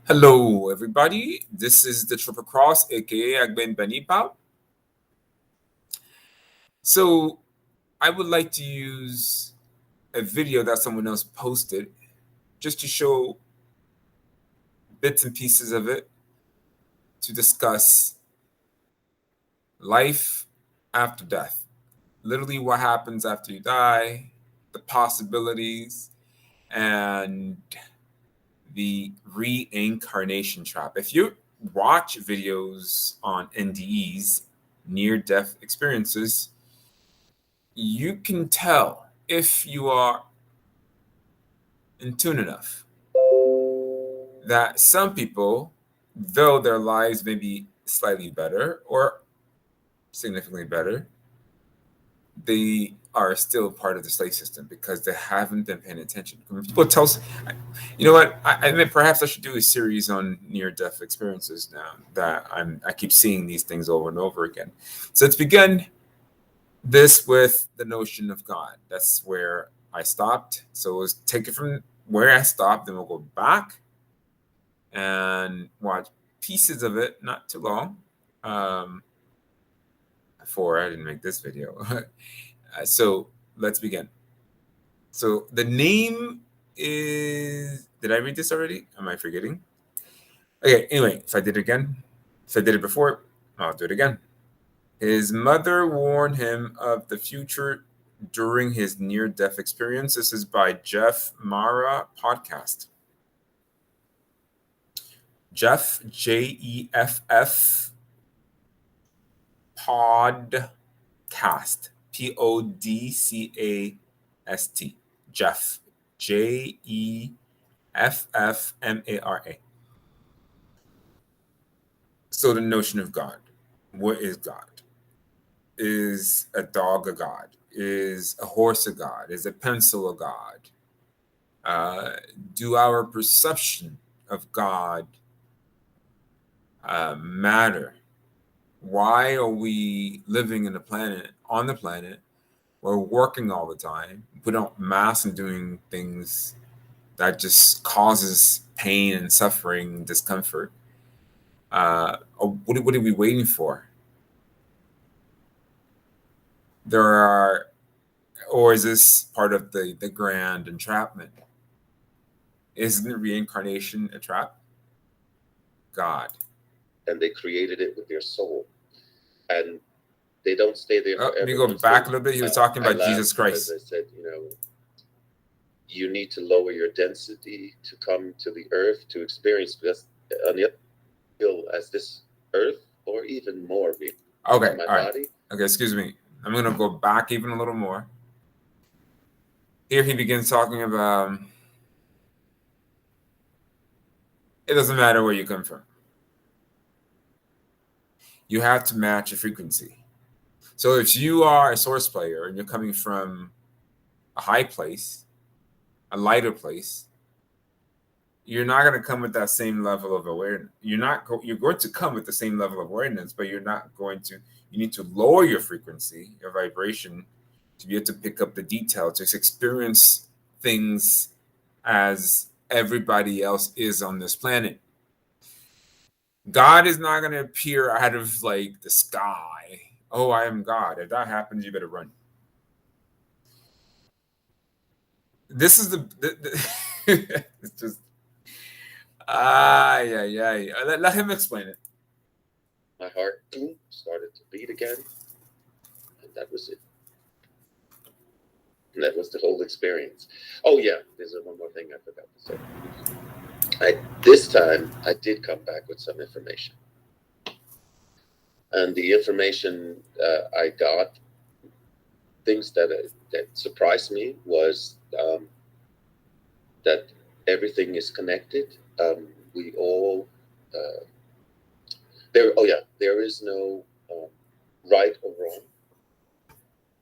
Hello, everybody. This is the Triple Cross, aka Agben Benipao. So, I would like to use a video that someone else posted just to show bits and pieces of it to discuss life after death. Literally, what happens after you die, the possibilities, and the reincarnation trap. If you watch videos on NDEs, near death experiences, you can tell if you are in tune enough that some people, though their lives may be slightly better or significantly better, they are still part of the slave system because they haven't been paying attention. When people tell us, you know what? I mean, perhaps I should do a series on near-death experiences now that I keep seeing these things over and over again. So let's begin this with the notion of God. That's where I stopped. So let's take it from where I stopped, then we'll go back and watch pieces of it, not too long. Before I didn't make this video. So let's begin. So the name is. Did I read this already? Am I forgetting? Okay, anyway, if I did it again, if I did it before, I'll do it again. His mother warned him of the future during his near death experience. This is by Jeff Mara podcast. Jeff, Jeff, podcast. Podcast. Jeff, Jeffmara. So the notion of God. What is God? Is a dog a God? Is a horse a God? Is a pencil a God? Do our perception of God matter? Why are we living in the planet on the planet? We're working all the time. We don't mass and doing things that just causes pain and suffering, discomfort. What are we waiting for? There are, or is this part of the grand entrapment? Isn't reincarnation a trap? God. And they created it with their soul. And they don't stay there forever. Let me go back a little bit. He was talking about Jesus Christ. As I said, you need to lower your density to come to the earth to experience this on the feel as this earth or even more. Okay, all right. Body. Okay, excuse me. I'm going to go back even a little more. Here he begins talking about it doesn't matter where you come from. You have to match a frequency. So if you are a source player and you're coming from a high place, a lighter place, you're not going to come with that same level of awareness. You're going to come with the same level of awareness, but you're not going to. You need to lower your frequency, your vibration, to be able to pick up the detail, to experience things as everybody else is on this planet. God is not going to appear out of like the sky. Oh, I am God. If that happens, you better run. This is the it's just let him explain it. My heart started to beat again, and that was it. And that was the whole experience. Oh yeah, there's one more thing I forgot to say. This time I did come back with some information, and the information I got, things that surprised me was that everything is connected. We all there. Oh yeah, there is no right or wrong,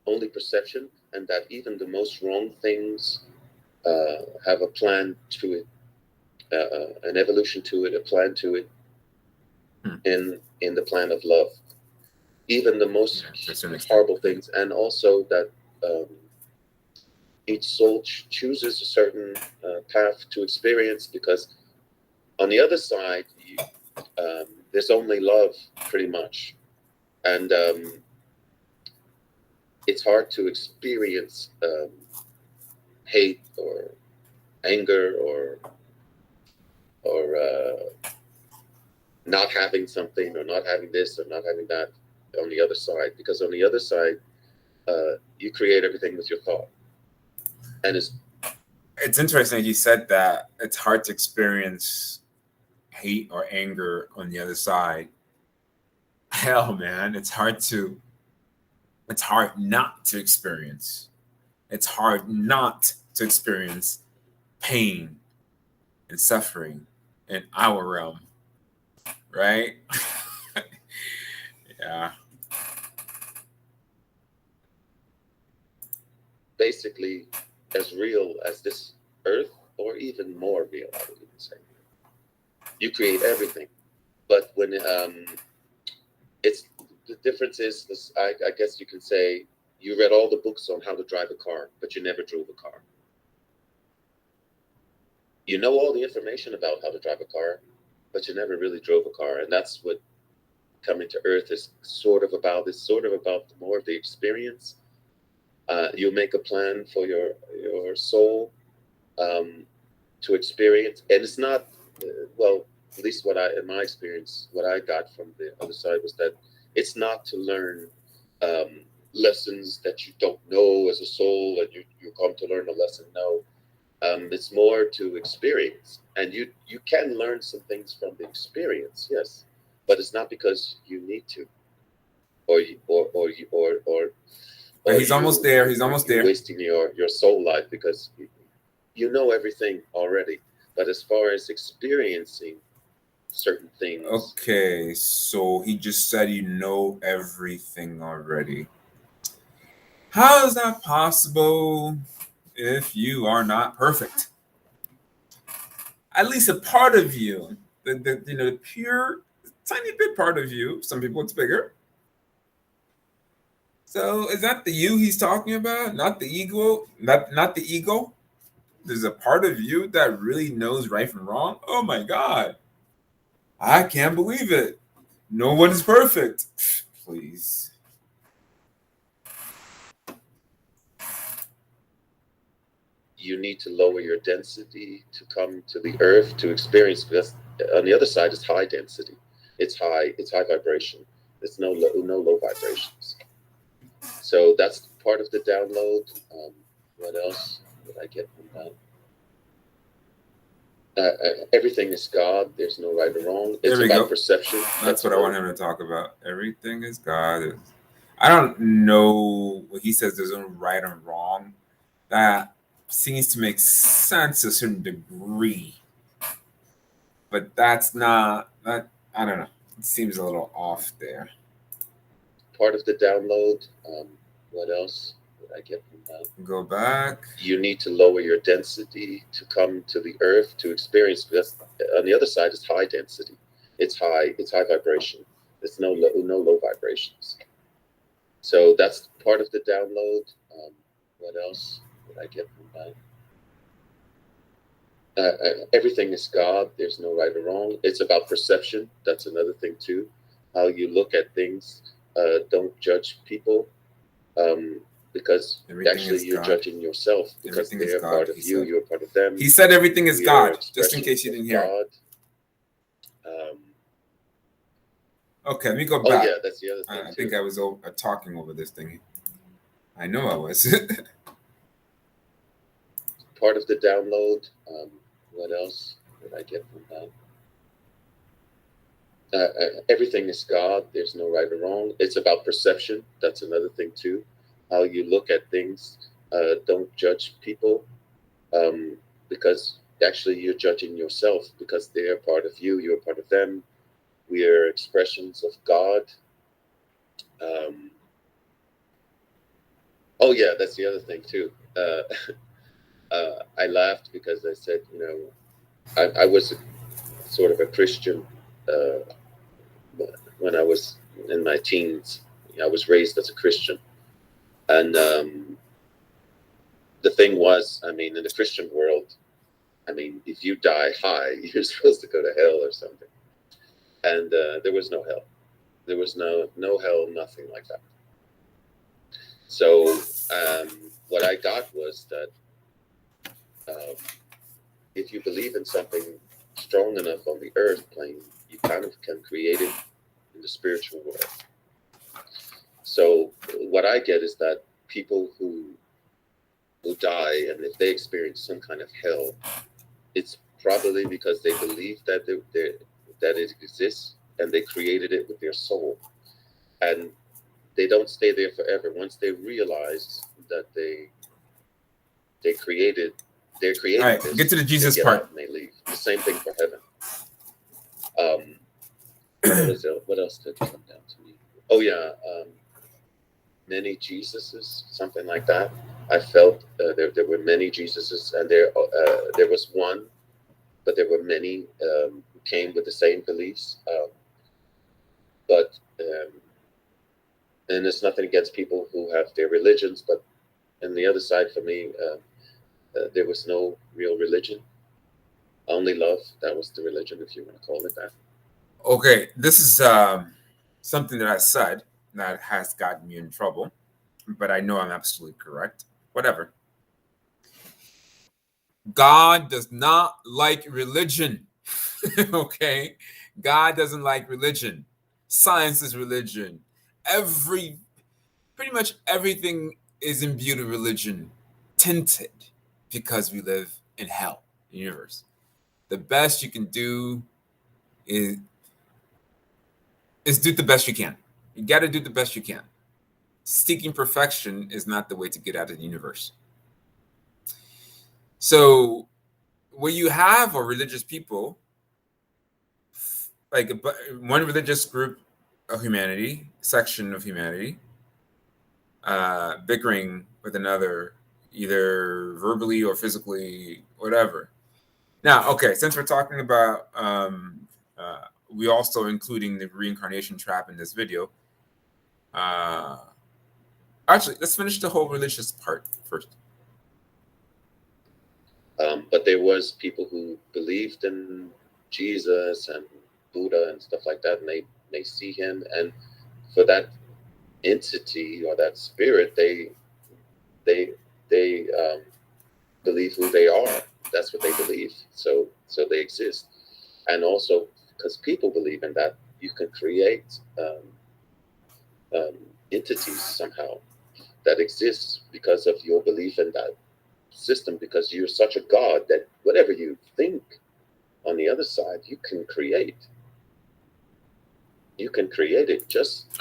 only perception, and that even the most wrong things have a plan to it, an evolution to it, a plan to it, in the plan of love. Even the most horrible things, and also that each soul chooses a certain path to experience, because On the other side, there's only love, pretty much, and it's hard to experience hate or anger or not having something or not having this or not having that on the other side, because on the other side, you create everything with your thought, and It's interesting you said that it's hard to experience hate or anger on the other side. Hell, man, it's hard not to experience. It's hard not to experience pain and suffering in our realm, right? Yeah. basically as real as this earth, or even more real, I would even say. You create everything, but when it's the difference is this. I guess you can say you read all the books on how to drive a car, but you never drove a car. You know all the information about how to drive a car, but you never really drove a car, and that's what coming to Earth is sort of about. It's sort of about more of the experience. You make a plan for your soul to experience, and it's not well. At least in my experience, what I got from the other side was that it's not to learn lessons that you don't know as a soul, and you come to learn a lesson. No, it's more to experience, and you can learn some things from the experience, yes, but it's not because you need to, or you or He's almost there. He's almost there. wasting your soul life because you know everything already. But as far as experiencing certain things, Okay, so he just said you know everything already. How is that possible if you are not perfect? At least a part of you, the pure, tiny bit part of you. Some people it's bigger. So is that the you he's talking about? Not the ego? Not the ego? There's a part of you that really knows right from wrong. Oh my God. I can't believe it. No one is perfect. Please. you need to lower your density to come to the earth to experience, because on the other side is high density. It's high vibration. There's no low vibrations. So that's part of the download. What else did I get from that? Everything is God. There's no right or wrong. It's about perception. That's what I want him to talk about. Everything is God. I don't know what he says. There's no right or wrong. That seems to make sense to a certain degree, but that's not that. I don't know. It seems a little off there. Part of the download. What else did I get from that? Go back. You need to lower your density to come to the earth to experience, because on the other side is high density. It's high vibration. There's no low vibrations. So that's part of the download. What else did I get from that? Everything is God. There's no right or wrong. It's about perception. That's another thing too. How you look at things. Don't judge people. Because everything actually you're judging yourself, because they're a part of you, you're a part of them. He said everything is God, just in case you didn't hear. Okay, let me go back. Oh yeah, that's the other thing. I think I was talking over this thing. I know I was. Part of the download. What else did I get from that? Everything is God. There's no right or wrong. It's about perception. That's another thing too. How you look at things. Don't judge people, because actually you're judging yourself, because they're part of you, you're part of them. We are expressions of God. Oh yeah, that's the other thing too. I laughed because I said, I was sort of a Christian when I was in my teens. I was raised as a Christian. And the thing was, in the Christian world, I mean, if you die high, you're supposed to go to hell or something. And there was no hell. There was no hell, nothing like that. So what I got was that if you believe in something strong enough on the earth plane, you kind of can create it in the spiritual world. So what I get is that people who die, and if they experience some kind of hell, it's probably because they believe that that it exists, and they created it with their soul, and they don't stay there forever. Once they realize that they're creating All right, this, get to the Jesus they get part. out and they leave. The same thing for heaven. What else did come down to me? Oh yeah, many Jesuses, something like that. I felt there were many Jesuses, and there was one, but there were many who came with the same beliefs. And it's nothing against people who have their religions, but on the other side, for me, there was no real religion, only love. That was the religion, if you want to call it that. Okay, this is something that I said that has gotten me in trouble, but I know I'm absolutely correct. Whatever. God does not like religion. Okay? God doesn't like religion. Science is religion. Pretty much everything is imbued with religion, tinted, because we live in hell, the universe. The best you can do is do the best you can. You got to do the best you can. Seeking perfection is not the way to get out of the universe. So, what you have are religious people, like one religious group of humanity, section of humanity, bickering with another, either verbally or physically, whatever. Now, okay, since we're talking about, we also including the reincarnation trap in this video. Actually, let's finish the whole religious part first. But there was people who believed in Jesus and Buddha and stuff like that, and they see him, and for that entity or that spirit, they believe who they are. That's what they believe. So they exist, and also because people believe in that, you can create entities somehow that exists because of your belief in that system, because you're such a god that whatever you think on the other side, you can create it.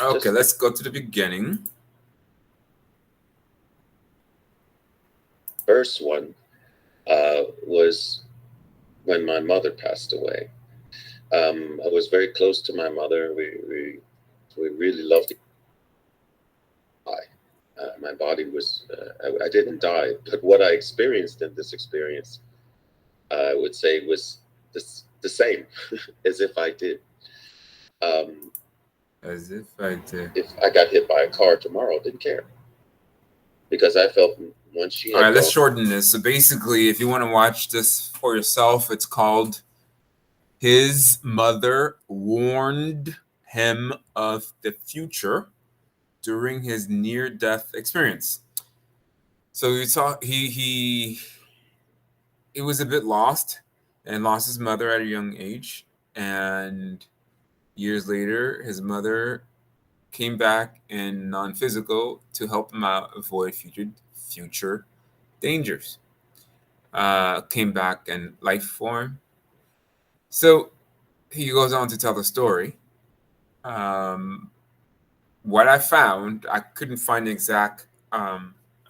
Okay, let's go to the beginning. Verse 1 was when my mother passed away. I was very close to my mother. We really loved it. My body was, I didn't die, but what I experienced in this experience, I would say, was the same as if I did. As if I did. If I got hit by a car tomorrow, I didn't care. Because I felt once she had All right, let's shorten this. So basically, if you want to watch this for yourself, it's called His Mother Warned Him of the Future During His Near-Death Experience. So he was a bit lost and lost his mother at a young age. And years later, his mother came back in non-physical to help him out avoid future dangers. Came back in life form. So he goes on to tell the story. What I found, I couldn't find the exact. I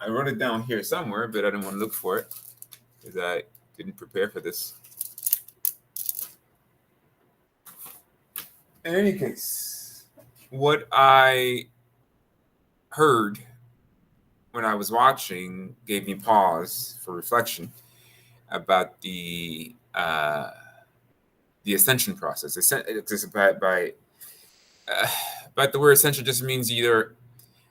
wrote it down here somewhere, but I didn't want to look for it because I didn't prepare for this. In any case, what I heard when I was watching gave me pause for reflection about the ascension process. But the word ascension just means either.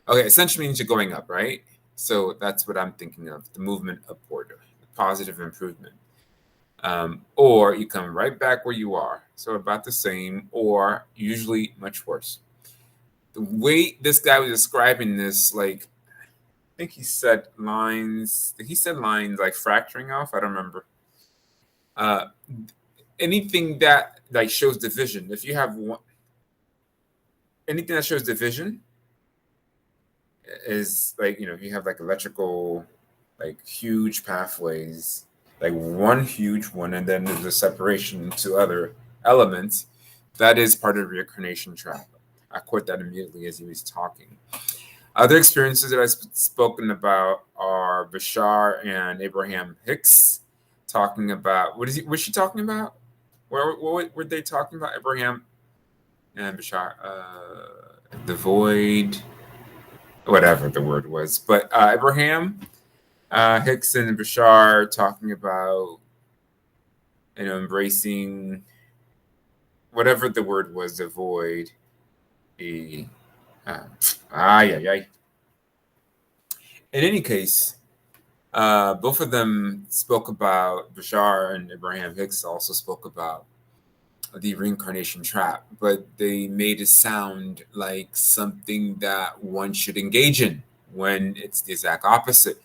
Okay, ascension means you're going up, right? So that's what I'm thinking of, the movement upward, the positive improvement. or you come right back where you are. So about the same, or usually much worse. The way this guy was describing this, like, I think he said lines. He said lines like fracturing off. I don't remember. Uh, anything that like shows division. If you have one, anything that shows division is like, if you have like electrical, like huge pathways, like one huge one, and then there's a separation to other elements. That is part of reincarnation trap. I caught that immediately as he was talking. Other experiences that I've spoken about are Bashar and Abraham Hicks talking about was she talking about? What were they talking about? Abraham and Bashar, the void, whatever the word was. But Abraham Hicks and Bashar talking about embracing whatever the word was, the void, the yeah. In any case, both of them spoke about, Bashar and Abraham Hicks also spoke about the reincarnation trap, but they made it sound like something that one should engage in when it's the exact opposite.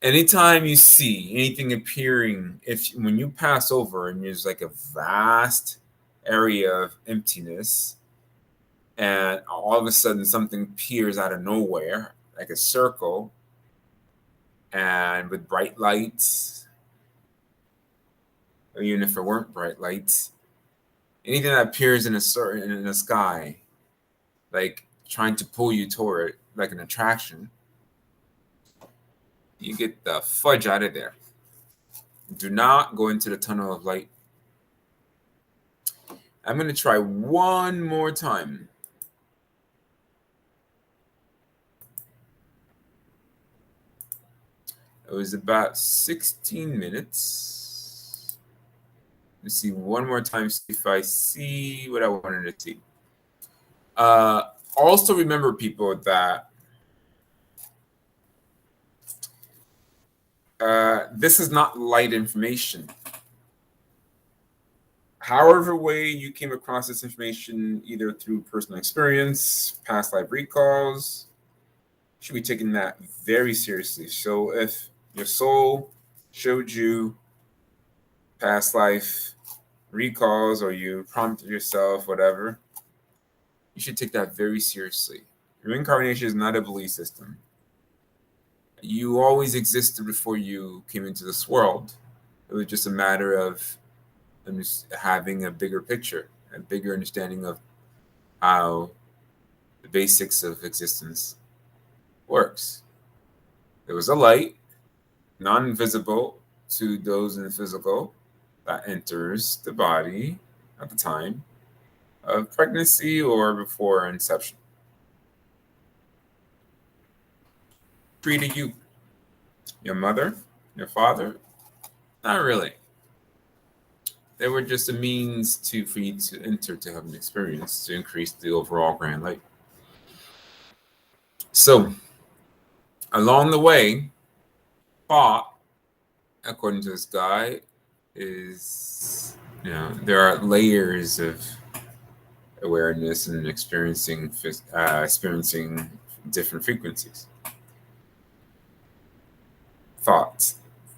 Anytime you see anything appearing, when you pass over and there's like a vast area of emptiness, and all of a sudden something appears out of nowhere, like a circle, and with bright lights, or even if it weren't bright lights, anything that appears in the sky, like trying to pull you toward it, like an attraction, you get the fudge out of there. Do not go into the tunnel of light. I'm going to try one more time. It was about 16 minutes. Let's see one more time, see if I see what I wanted to see. Also remember, people, that this is not light information. However way you came across this information, either through personal experience, past life recalls, you should be taking that very seriously. So if your soul showed you past life recalls, or you prompted yourself, whatever, you should take that very seriously. Reincarnation is not a belief system. You always existed before you came into this world. It was just a matter of having a bigger picture, a bigger understanding of how the basics of existence works. There was a light, non-visible to those in the physical, that enters the body at the time of pregnancy or before inception. Treated you, your mother, your father? Not really. They were just a means for you to enter, to have an experience, to increase the overall grand light. So, along the way, thought, according to this guy, is, there are layers of awareness and experiencing different frequencies. Thought.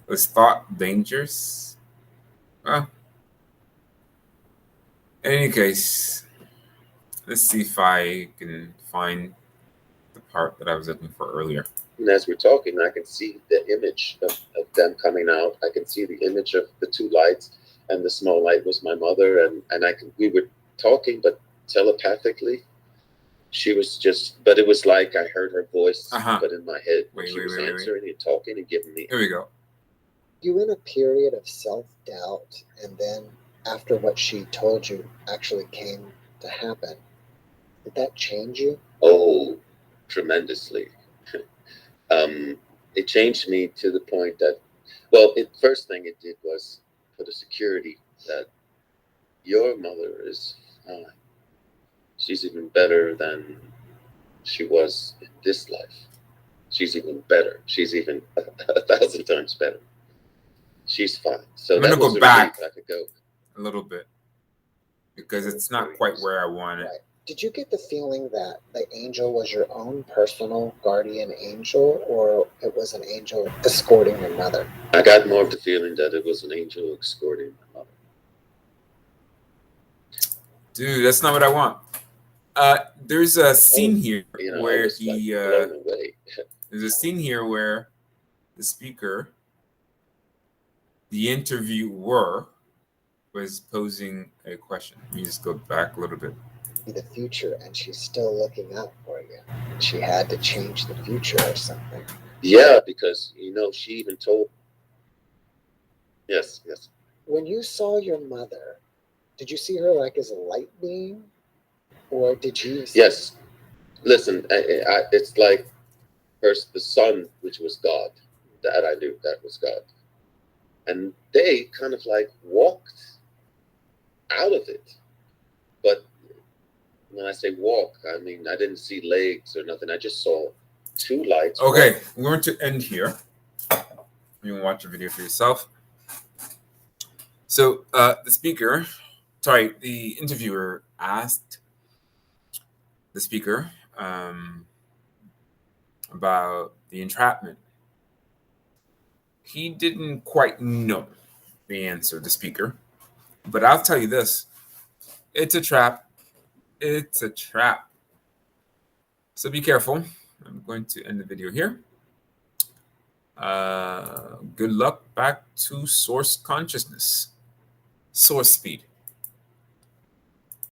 Was thought dangerous? Well, in any case, let's see if I can find the part that I was looking for earlier. And as we're talking, I can see the image of them coming out. I can see the image of the two lights, and the small light was my mother. And we were talking, but telepathically. She was but it was like I heard her voice, but in my head. She was answering and talking and giving me. Here we go. You in a period of self-doubt, and then after what she told you actually came to happen, did that change you? Oh, tremendously. It changed me to the point that, first thing it did was put a security that your mother is fine. She's even better than she was in this life. She's even better. She's even 1,000 times better. She's fine. So I'm that gonna go was a back. relief. I could go. A little bit because it's not quite where I want it. Right. Did you get the feeling that the angel was your own personal guardian angel, or it was an angel escorting your mother? I got more of the feeling that it was an angel escorting my mother. Dude, that's not what I want. There's a scene here You know, I where was like he. blown away. There's a scene here where the speaker, the interviewer, was posing a question. Let me just go back a little bit. The future, and she's still looking out for you. And she had to change the future or something. Yeah, because you know she even told. Yes, yes. When you saw your mother, did you see her like as a light being, or did you? Yes. Listen, it's like first the sun, which was God, that I knew that was God, and they kind of like walked out of it. But when I say walk, I mean I didn't see legs or nothing. I just saw two lights. Okay, we're going to end here. You can watch the video for yourself. So the interviewer asked the speaker about the entrapment. He didn't quite know the answer, the speaker, but I'll tell you this: it's a trap. It's a trap. So be careful. I'm going to end the video here. Good luck back to source consciousness, source speed.